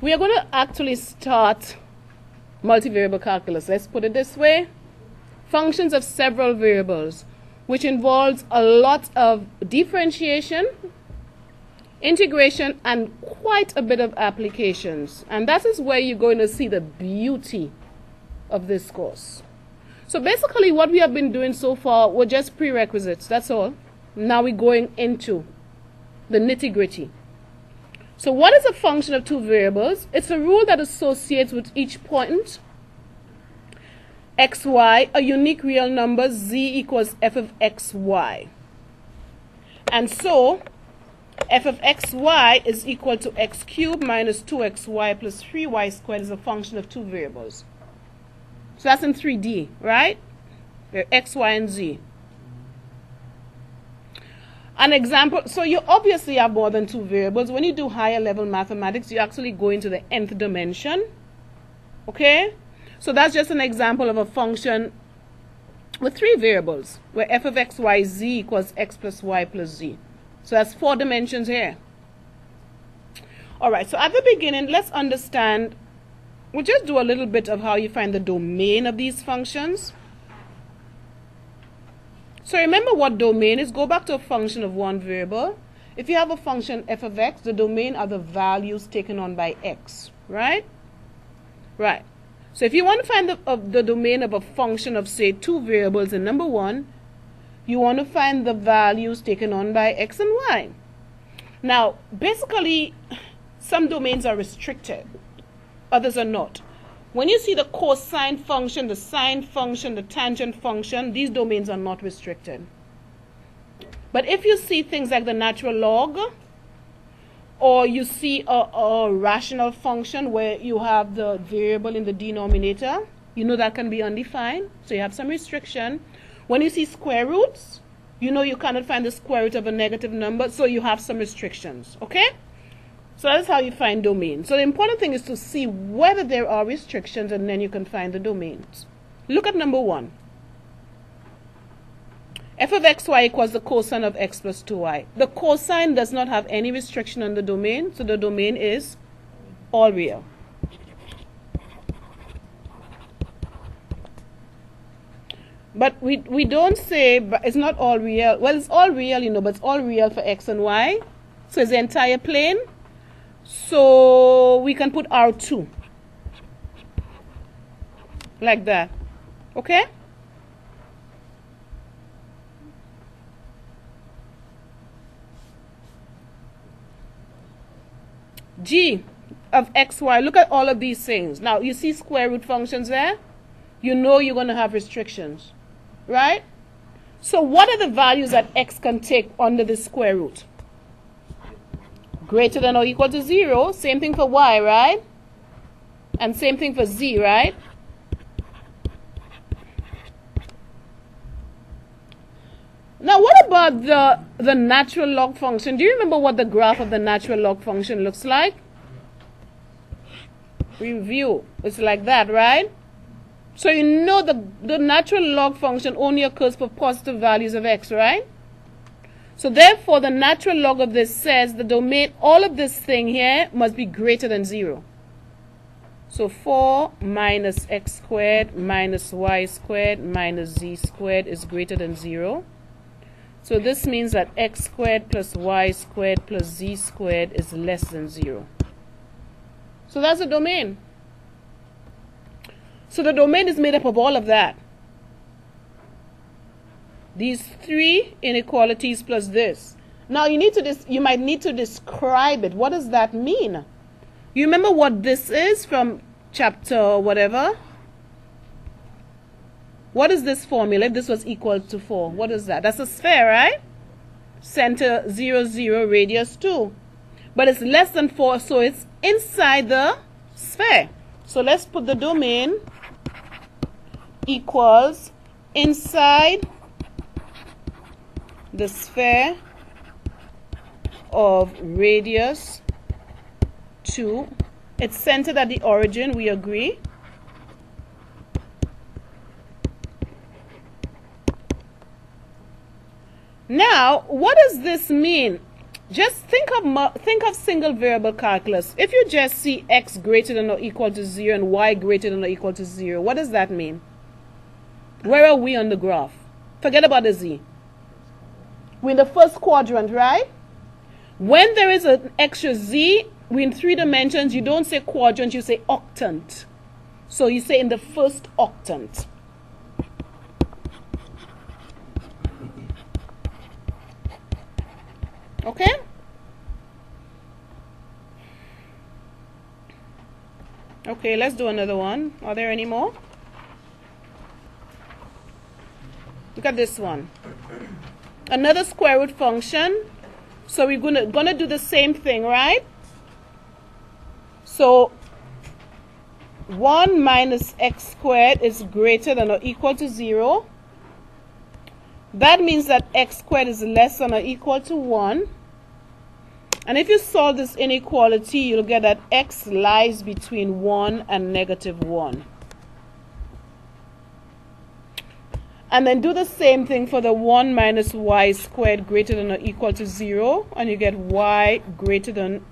We are going to actually start multivariable calculus. Let's put it this way. Functions of several variables, which involves a lot of differentiation, integration, and quite a bit of applications. And that is where you're going to see the beauty of this course. So basically what we have been doing so far were just prerequisites, that's all. Now we're going into the nitty-gritty. So what is a function of two variables? It's a rule that associates with each point xy a unique real number z equals f of xy. And so f of xy is equal to x cubed minus 2xy plus 3y squared is a function of two variables. So that's in 3D, right? X, Y, and Z. An example, so you obviously have more than two variables. When you do higher level mathematics, you actually go into the nth dimension. Okay? So that's just an example of a function with three variables, where f of x, y, z equals x plus y plus z. So that's 4 dimensions here. All right, so at the beginning, let's understand, we'll just do a little bit of how you find the domain of these functions. So remember what domain is. Go back to a function of one variable. If you have a function f of x, the domain are the values taken on by x, right? Right. So if you want to find the domain of a function of, say, two variables in number one, you want to find the values taken on by x and y. Now, basically, some domains are restricted. Others are not. When you see the cosine function, the sine function, the tangent function, these domains are not restricted. But if you see things like the natural log, or you see a rational function where you have the variable in the denominator, you know that can be undefined, so you have some restriction. When you see square roots, you know you cannot find the square root of a negative number, so you have some restrictions, okay? So that's how you find domains. So the important thing is to see whether there are restrictions, and then you can find the domains. Look at number one. F of xy equals the cosine of x plus 2y. The cosine does not have any restriction on the domain, so the domain is all real. But we don't say, but it's not all real. Well, it's all real, you know, but it's all real for x and y. So it's the entire plane. So we can put R2 like that, okay? G of xy, look at all of these things. Now you see square root functions there? You know you're going to have restrictions, right? So what are the values that x can take under the square root? Greater than or equal to 0. Same thing for y, right? And same thing for z, right? Now what about the natural log function? Do you remember what the graph of the natural log function looks like? Review. It's like that, right? So you know the natural log function only occurs for positive values of x, right? So therefore, the natural log of this says the domain, all of this thing here must be greater than 0. So 4 minus x squared minus y squared minus z squared is greater than 0. So this means that x squared plus y squared plus z squared is less than 0. So that's the domain. So the domain is made up of all of that. These three inequalities plus this. Now you might need to describe it. What does that mean? You remember what this is from chapter whatever? What is this formula? If this was equal to 4, what is that? That's a sphere, right? Center 0, 0, radius 2. But it's less than 4, so it's inside the sphere. So let's put the domain equals inside the sphere of radius 2. It's centered at the origin, we agree. Now, what does this mean? Just think of single variable calculus. If you just see x greater than or equal to 0 and y greater than or equal to 0, what does that mean? Where are we on the graph? Forget about the z. We're in the first quadrant, right? When there is an extra z, we're in 3 dimensions, you don't say quadrant, you say octant. So you say in the first octant. Okay? Okay, let's do another one. Are there any more? Look at this one. Another square root function. So we're gonna do the same thing, right? So 1 minus x squared is greater than or equal to 0. That means that x squared is less than or equal to 1. And if you solve this inequality, you'll get that x lies between 1 and negative 1. And then do the same thing for the 1 minus y squared greater than or equal to 0. And you get y greater than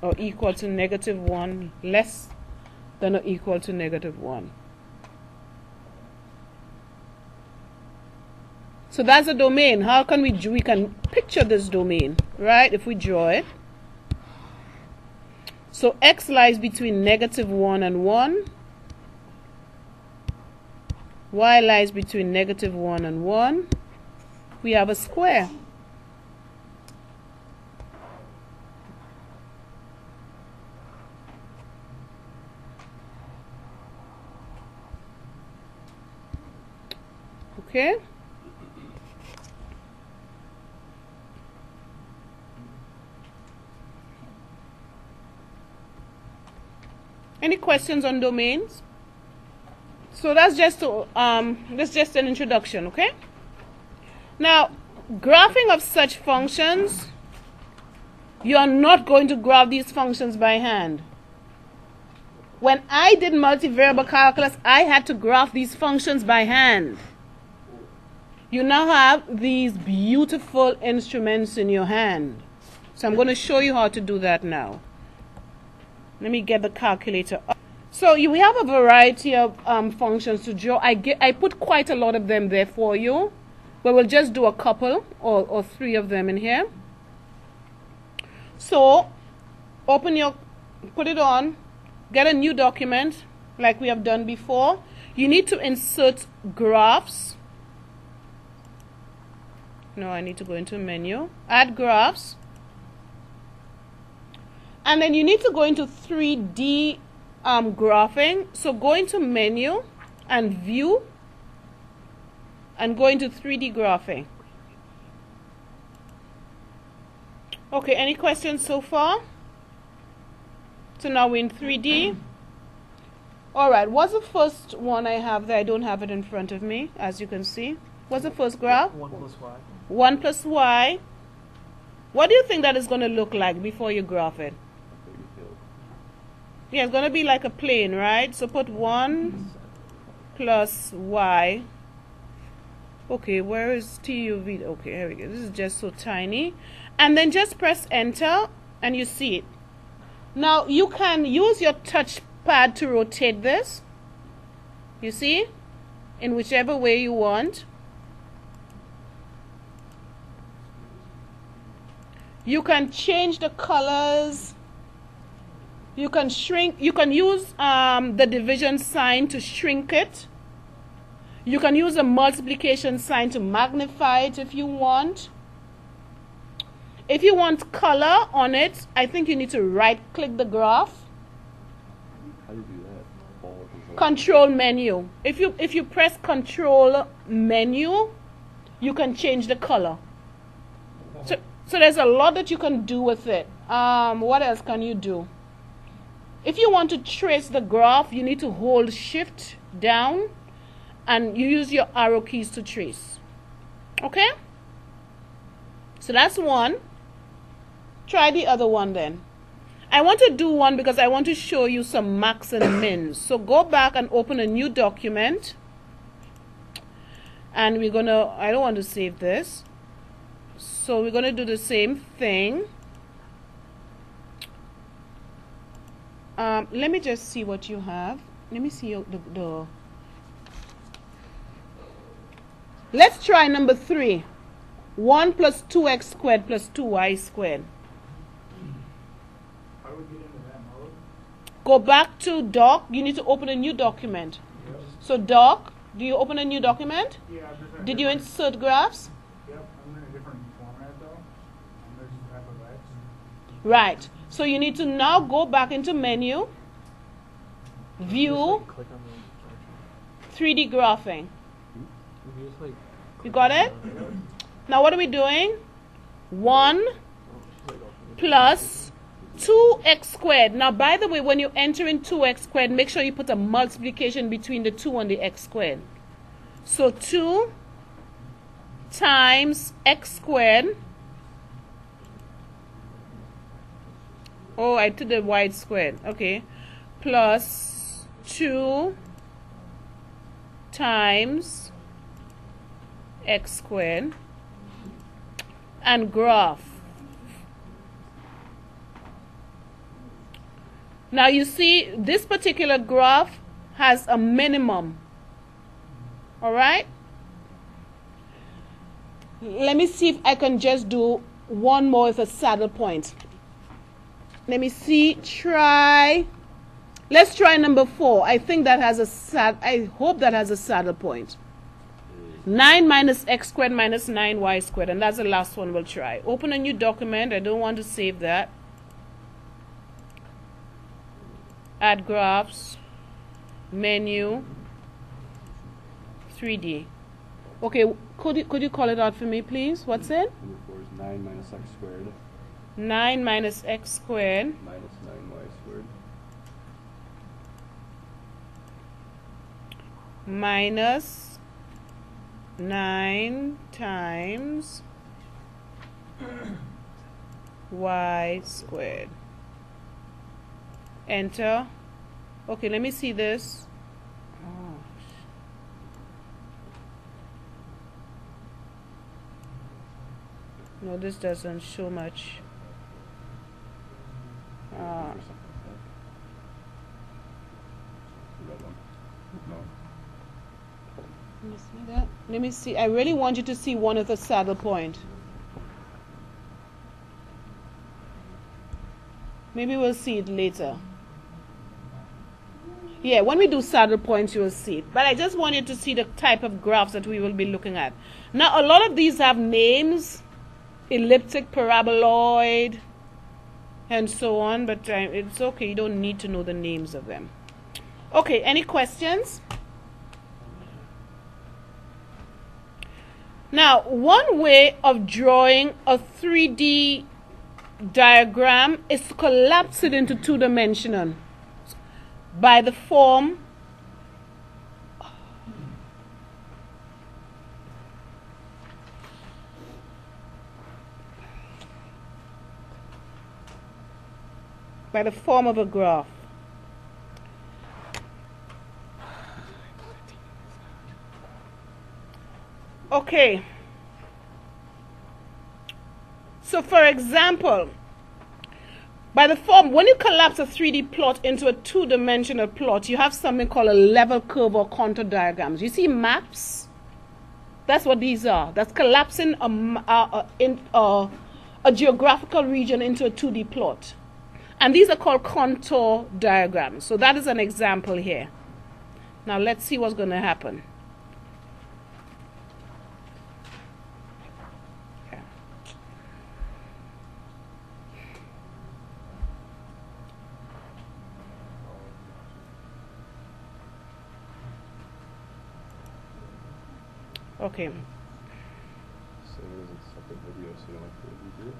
or equal to negative 1, less than or equal to negative 1. So that's a domain. How can we can picture this domain, right? If we draw it. So x lies between negative 1 and 1. Y lies between negative 1 and 1. We have a square. Okay? Any questions on domains? So that's just an introduction, okay? Now, graphing of such functions, you are not going to graph these functions by hand. When I did multivariable calculus, I had to graph these functions by hand. You now have these beautiful instruments in your hand. So I'm going to show you how to do that now. Let me get the calculator up. So we have a variety of functions to draw. I put quite a lot of them there for you, but we'll just do a couple or 3 of them in here. So put it on, get a new document like we have done before. You need to insert graphs. No, I need to go into menu, add graphs. And then you need to go into 3D graphing. So go into menu and view and go into 3D graphing. Okay, any questions so far? So now we're in 3D. Alright, what's the first one I have there? I don't have it in front of me, as you can see. What's the first graph? 1 plus y. 1 plus y. What do you think that is going to look like before you graph it? Yeah, it's going to be like a plane, right? So put 1 plus y. Okay, where is TUV? Okay, here we go. This is just so tiny. And then just press enter and you see it. Now you can use your touchpad to rotate this. You see? In whichever way you want. You can change the colors. You can shrink. You can use the division sign to shrink it. You can use a multiplication sign to magnify it if you want. If you want color on it, I think you need to right-click the graph. How do you do that? Control menu. If you press control menu, you can change the color. So there's a lot that you can do with it. What else can you do? If you want to trace the graph, you need to hold shift down and you use your arrow keys to trace. Okay? So that's one. Try the other one then. I want to do one because I want to show you some max and mins. So go back and open a new document. And we're gonna, I don't want to save this. So we're going to do the same thing. Let me just see what you have. Let me see the let's try number 3. 1 plus 2x squared plus 2y squared. How do we get into that mode? Go back to doc. You need to open a new document. Yep. So doc, do you open a new document? Yeah, I'm just in a Did you different- insert graphs? Yep, I'm in a different format though. And there's f of x. Right. So you need to now go back into menu, view, Click on the 3D graphing. You just like. You got it? Now what are we doing? 1 plus 2x squared. Now by the way, when you enter in 2x squared, make sure you put a multiplication between the 2 and the x squared. So 2 times x squared. Oh, I did the y squared. Okay. Plus 2 times x squared. And graph. Now you see this particular graph has a minimum. Alright? Let me see if I can just do one more with a saddle point. Let me see. Let's try number 4. I think that has I hope that has a saddle point. 9 minus x squared minus 9y squared. And that's the last one we'll try. Open a new document. I don't want to save that. Add graphs. Menu. 3D. Okay, could you call it out for me, please? What's it? Number 4 is 9 minus x squared 9 minus x squared minus 9y squared minus 9 times y squared. Enter. Okay, let me see this. Oh. No, this doesn't show much. or something like that. The red one. No. Let me see that. Let me see. I really want you to see one of the saddle point. Maybe we'll see it later. Yeah, when we do saddle points, you will see it. But I just want you to see the type of graphs that we will be looking at. Now, a lot of these have names, elliptic, paraboloid, and so on. But it's okay. You don't need to know the names of them. Okay, any questions? Now, one way of drawing a 3D diagram is to collapse it into two-dimensional by the form of a graph. Okay. So for example, by the form, when you collapse a 3D plot into a two-dimensional plot, you have something called a level curve or contour diagrams. You see maps? That's what these are. That's collapsing a geographical region into a 2D plot. And these are called contour diagrams. So that is an example here. Now let's see what's going to happen. Okay. So it is a separate video, so you don't like the video.